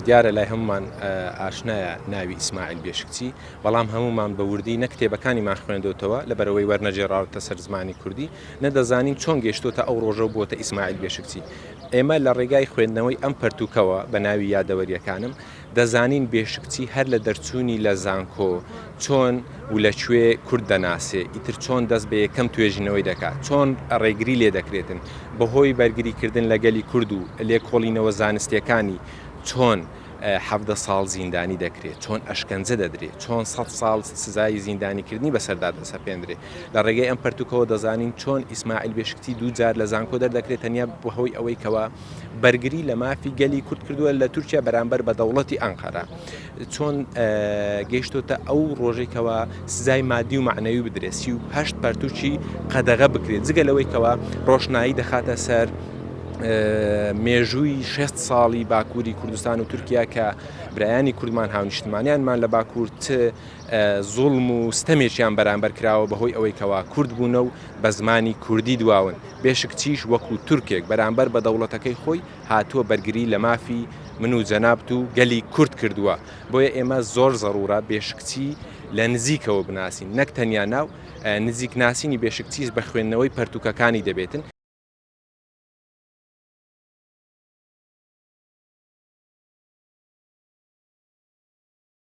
دیارە لای هەمومان ئاشنایە ناوی ئیسماعیل بێشکچی بەڵام هەمومان بە وردی نە کتێبەکانیمان خوێندوتەوە لەبەرەوەی وەرنەجێڕاوتە سەر زمانی کوردی نەدەزانین چۆن گەیشتوتە ئەو ڕۆژە بۆتە ئیسماعیل بێشکچی. ئێمە لە ڕێگای خوێندنەوەی ئەم پەرتوکەوە بە ناوی یادەوەریەکانم دەزانین بێشکچی هەر لە دەرچوونی لە زانکۆ چۆن و لەکوێ کورد دەناسێ ئیتر چۆن دەست بە یەکەم توێژینەوەی دەکات چۆن ڕێگری لێ دەکرێتن بەهۆی بەرگریکردن لەگەلی کورد و لێکۆڵینەوە زانستیەکانی چۆن 17 ساڵ زیندانی دەکرێت چۆن ئەشکەنجە دەدرێت چۆن 100 ساڵ سزای زیندانیکردنی بەسەردا دەسەپێندرێت لە ڕێگەی ئەم پەرتوکەوە دەزانین چۆن ئیسماعیل بێشکچی دووجار لە زانکۆ دەردەکرێت تەنیا بەهۆی ئەوەی کەوا بەرگری لە مافی گەلی کورد کردووە لە تورکیا بەرامبەر بە دەوڵەتی ئەنقەرە چۆن گەیشتۆتە ئەو ڕۆژێکەوە سزای مادی و معنەوی بدرێت 38 پەرتوکی قەدەغە بکرێت جگە لەوەی کەوا ڕۆشنایی دەخاتە سەر مێژووی 6 ساڵی باکووری کوردستان و تورکیا کە برایانی کوردمان هاونیشتمانیانمان لە باکوور زوڵم و ستەمێکیان بەرامبەر کراوە بەهۆی ئەوەی کەوا کورد بوونە و بە زمانی کوردی دواون بێشکچیش وەکو تورکێک بەرامبەر بە دەوڵەتەکەی خۆی هاتووە بەرگری لە مافی من و جەنابت و گەلی کورد کردووە بۆیە ئێمە زۆر زەڕورە بێشکچی لە نزیکەوە بناسین نەک تەنیا ناو نزیک ناسینی بێشکچیش بە خوێندنەوەی پەرتوکەکانی دەبێتن